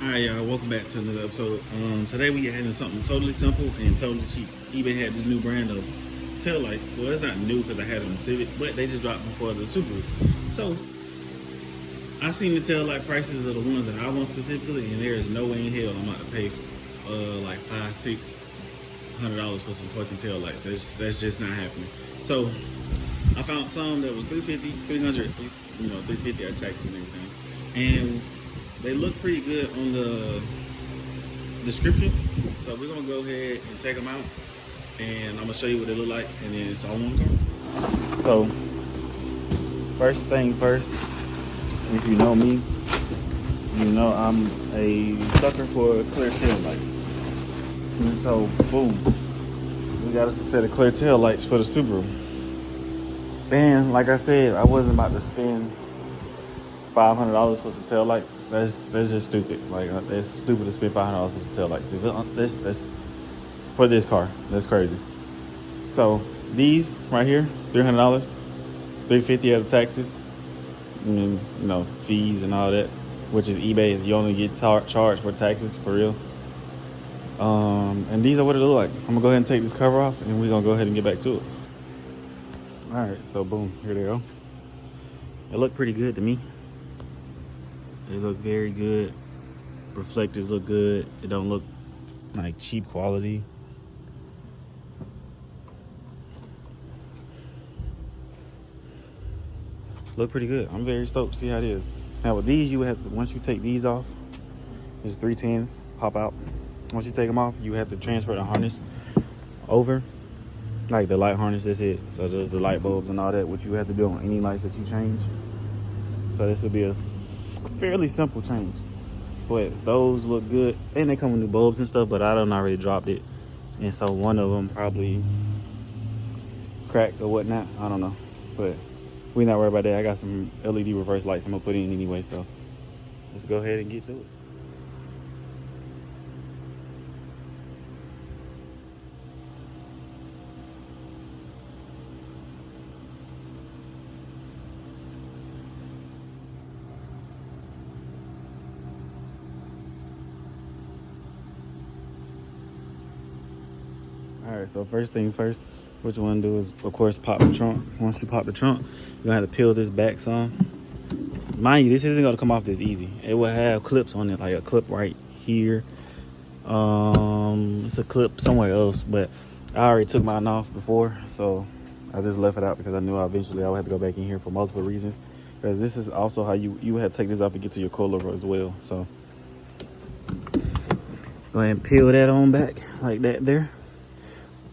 Alright, y'all, welcome back to another episode. Today we adding something totally simple and totally cheap. eBay had this new brand of tail lights. Well, it's not new because I had it on the Civic, but they just dropped them for the Subaru. So I seen the tail light prices of the ones that I want specifically, and there is no way in hell I'm about to pay like $500-$600 for some fucking tail lights. That's just not happening. So I found some that was $350, $300, $350 at taxes and everything, and they look pretty good on the description. So we're gonna go ahead and take them out, and I'm gonna show you what they look like, and then it's all on the car. So first thing first, if you know me, you know I'm a sucker for clear tail lights. And so boom, we got us a set of clear tail lights for the Subaru. And like I said, I wasn't about to spend $500 for some tail lights. That's just stupid. Like it's stupid to spend $500 for some tail lights. If that's for this car, that's crazy. So these right here, $300, $350 of the taxes, and then, fees and all that, which is eBay. Is you only get charged for taxes for real. And these are what it look like. I'm gonna go ahead and take this cover off, and we're gonna go ahead and get back to it. All right, so boom, here they go. They look pretty good to me. They look very good. Reflectors look good. It don't look like cheap quality. Look pretty good. I'm very stoked to see how it is. Now with these, you would have to, once you take these off, there's 310s pop out. Once you take them off, you have to transfer the harness over, like the light harness. That's it. So there's the light bulbs and all that, which you have to do on any lights that you change. So this will be a fairly simple change, but those look good, and they come with new bulbs and stuff, but I done already dropped it, and so one of them probably cracked or whatnot. I don't know, but we not worried about that. I got some LED reverse lights I'm gonna put in anyway, so let's go ahead and get to it. All right, so first thing first, what you want to do is, of course, pop the trunk. Once you pop the trunk, you're going to have to peel this back some. Mind you, this isn't going to come off this easy. It will have clips on it, like a clip right here. It's a clip somewhere else, but I already took mine off before, so I just left it out because I knew eventually I would have to go back in here for multiple reasons. Because this is also how you would have to take this off to get to your coilover as well. So go ahead and peel that on back like that there.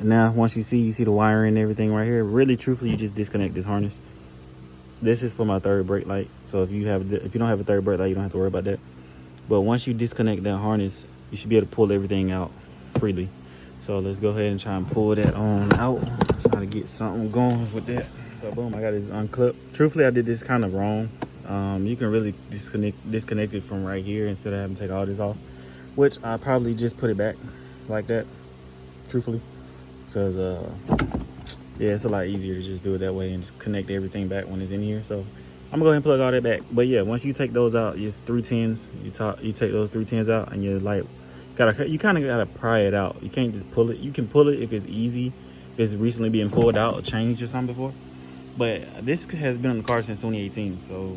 Now once you see the wiring and everything right here, really truthfully, you just disconnect this harness. This is for my third brake light, so if you don't have a third brake light, you don't have to worry about that. But once you disconnect that harness, you should be able to pull everything out freely. So let's go ahead and try and pull that on out. Try to get something going with that. So boom, I got this unclipped. Truthfully, I did this kind of wrong. You can really disconnect it from right here instead of having to take all this off, which I probably just put it back like that, truthfully. Because yeah, it's a lot easier to just do it that way and just connect everything back when it's in here. So I'm gonna go ahead and plug all that back. But yeah, once you take those out, it's 310s. You take those 310s out, and you're like, you kind of gotta pry it out. You can't just pull it. You can pull it if it's easy, if it's recently being pulled out or changed or something before. But this has been on the car since 2018, so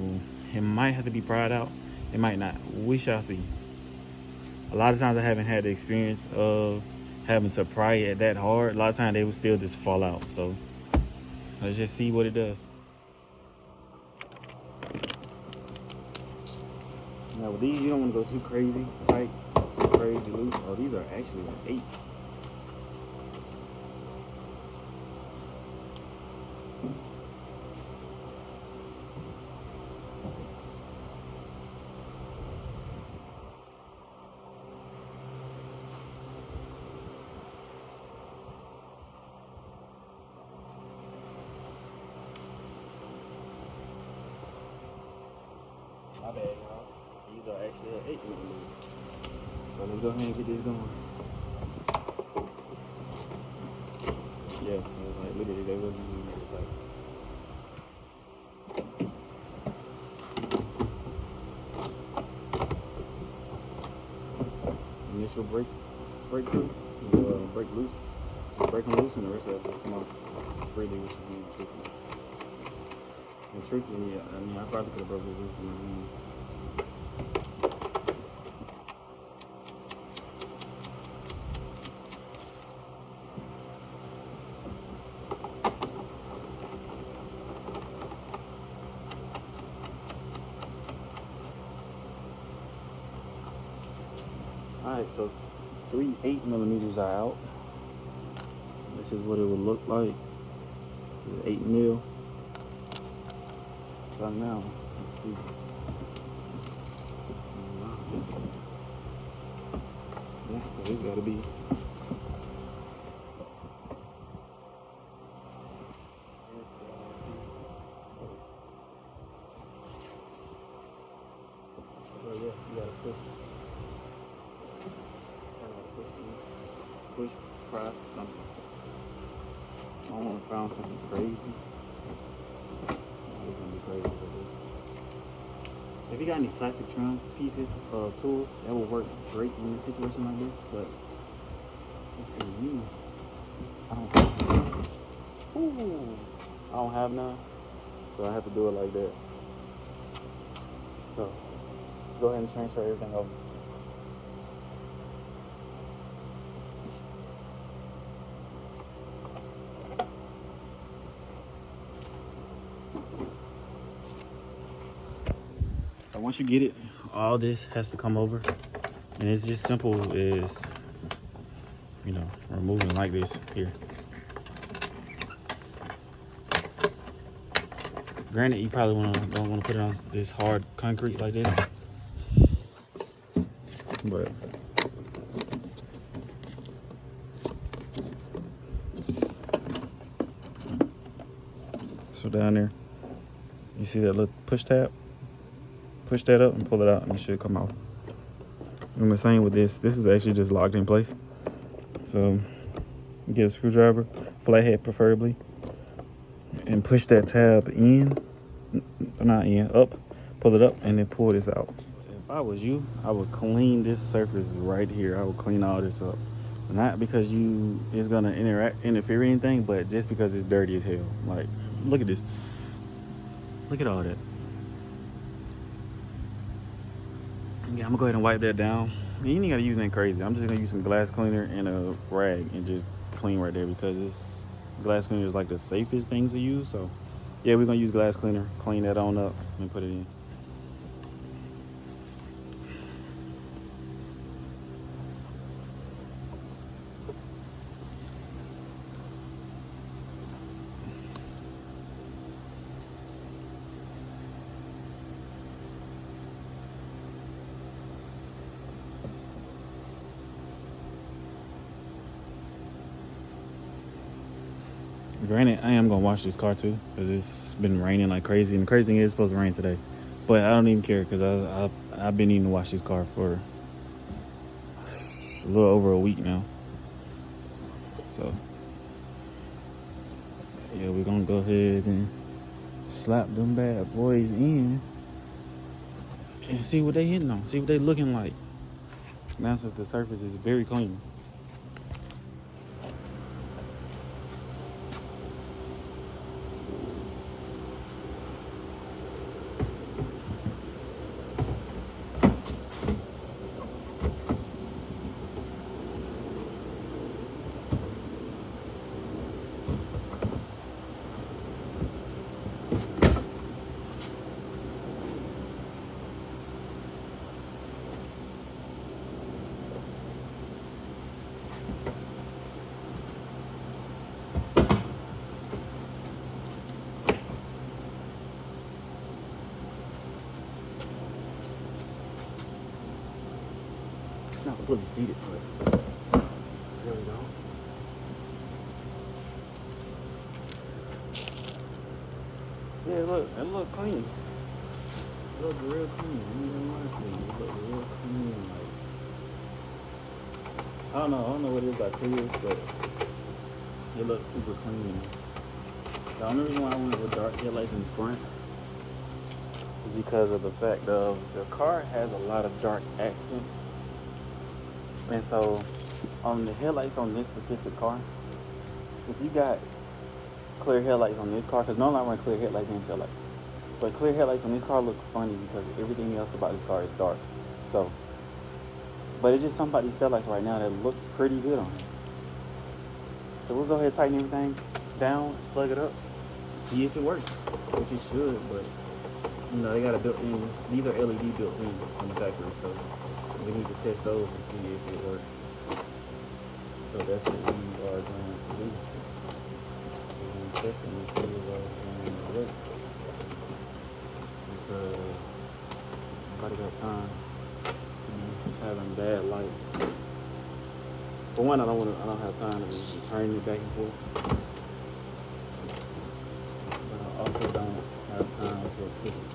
it might have to be pried out. It might not. We shall see. A lot of times I haven't had the experience of having to pry it that hard. A lot of times they will still just fall out. So let's just see what it does. Now with these, you don't want to go too crazy tight, too crazy loose. Oh, these are actually like 8. My bad, y'all. These are actually an 8 millimeter. So let's go ahead and get this going. Yeah, so it's like literally they wasn't even that tight. initial breakthrough, you break loose, just break them loose, and the rest of it will come off freely with your hand, truthfully. And truthfully, I mean, I probably could have broke it loose with my hand. Alright, so 3 8mm are out. This is what it would look like. This is 8mm. So now, let's see. Yeah, so this gotta be. So yeah, you gotta push, pry something. I don't want to find something crazy. It's gonna be crazy. If you got any plastic trim pieces, tools, that will work great in a situation like this. But let's see, I don't have none, so I have to do it like that. So let's go ahead and transfer everything over. So once you get it, all this has to come over, and it's just simple as, you know, removing like this here. Granted, you probably don't want to put it on this hard concrete like this, but so down there, you see that little push tab? Push that up and pull it out, and it should come off. And the same with this. This is actually just locked in place. So get a screwdriver, flathead preferably, and push that tab in, not in, up, pull it up, and then pull this out. If I was you, I would clean this surface right here. I would clean all this up. Not because it's gonna interfere with anything, but just because it's dirty as hell. Like, look at this. Look at all that. Yeah, I'm gonna go ahead and wipe that down. You ain't gotta use anything crazy. I'm just gonna use some glass cleaner and a rag and just clean right there, because glass cleaner is like the safest thing to use. So yeah, we're gonna use glass cleaner, clean that on up, and put it in. Granted, I am gonna wash this car too, because it's been raining like crazy, and the crazy thing is it's supposed to rain today. But I don't even care, because I've been needing to wash this car for a little over a week now. So yeah, we're gonna go ahead and slap them bad boys in and see what they hitting on, see what they looking like. Now since the surface is very clean. Not fully seated, but there we go. Yeah, look, it look clean. It look real clean. I ain't gonna lie to you. It look real clean. Like, I don't know what it is about Prius, but it looks super clean. The only reason why I went with dark headlights in front is because of the fact of the car has a lot of dark accents. And so on the headlights on this specific car, if you got clear headlights on this car, because normally I run clear headlights and taillights, but clear headlights on this car look funny because everything else about this car is dark. So, but it's just something about these taillights right now that look pretty good on it. So we'll go ahead and tighten everything down, plug it up, see if it works, which it should, but you know, they got a built-in, these are LED built-in from the factory, so we need to test those to see if it works. So that's what we are going to do. We're going to test them and see if it's going to work. Because nobody got time to be having bad lights. For one, I don't have time to be turning it back and forth. But I also don't have time for tickets.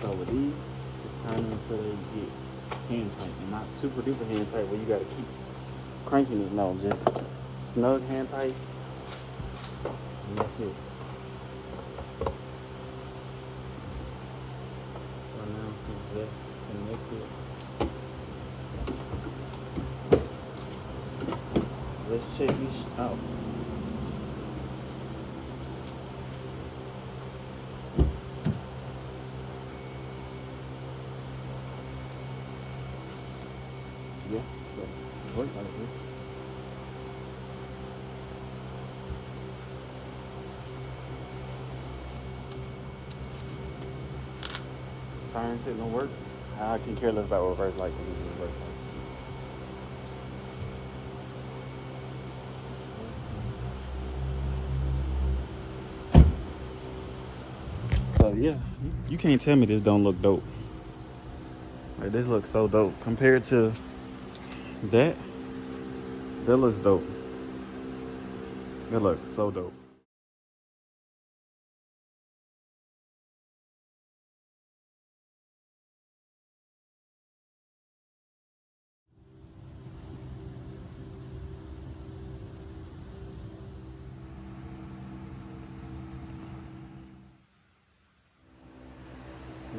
So with these, just turn them until they get hand tight. And not super duper hand tight where you gotta keep cranking it. No, just snug hand tight. And that's it. So now since that's connected, let's check this out. Yeah, so it worked like this. Turn signal don't work. I can care less about reverse light because it's reverse light. So yeah, you can't tell me this don't look dope. Like this looks so dope compared to that. That looks dope. That looks so dope.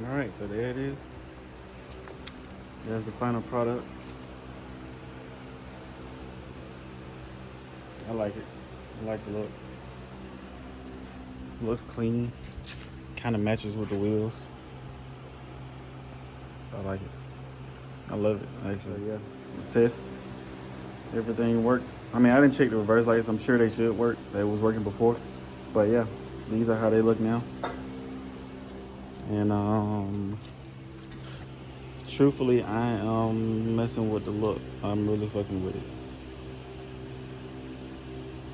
All right, so there it is. There's the final product. I like it. I like the look. Looks clean. Kind of matches with the wheels. I like it. I love it, actually. Yeah. Test. Everything works. I mean, I didn't check the reverse lights. I'm sure they should work. They was working before. But yeah, these are how they look now. And truthfully, I am messing with the look. I'm really fucking with it.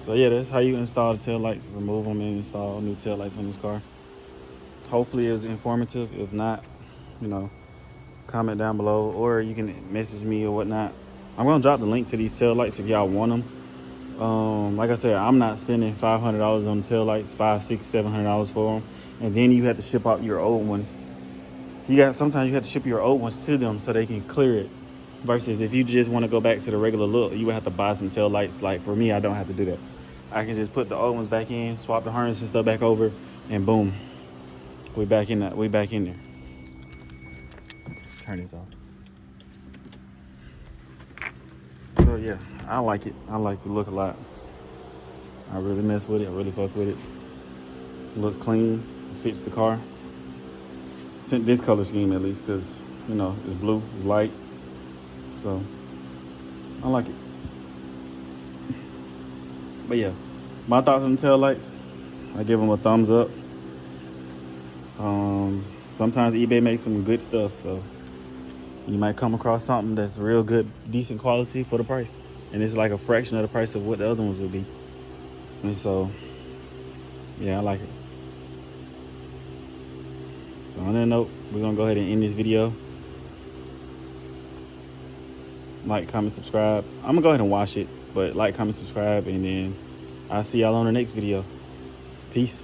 So yeah, that's how you install the taillights. Remove them and install new taillights on this car. Hopefully it was informative. If not, you know, comment down below, or you can message me or whatnot. I'm gonna drop the link to these taillights if y'all want them. Like I said, I'm not spending $500 on taillights, $500, $600, $700 for them, and then you have to ship out your old ones. Sometimes you have to ship your old ones to them so they can clear it. Versus if you just want to go back to the regular look, you would have to buy some taillights. Like for me, I don't have to do that. I can just put the old ones back in, swap the harness and stuff back over, and boom, we back in there. Turn this off. So yeah, I like it. I like the look a lot. I really mess with it. I really fuck with it. It looks clean. It fits the car. This color scheme at least, because you know it's blue, it's light. So I like it. But yeah, my thoughts on the taillights. I give them a thumbs up. Sometimes eBay makes some good stuff, so you might come across something that's real good, decent quality for the price. And it's like a fraction of the price of what the other ones would be. And so, yeah, I like it. So on that note, we're gonna go ahead and end this video. Like, comment, subscribe. I'm gonna go ahead and watch it, but like, comment, subscribe, and then I'll see y'all on the next video. Peace.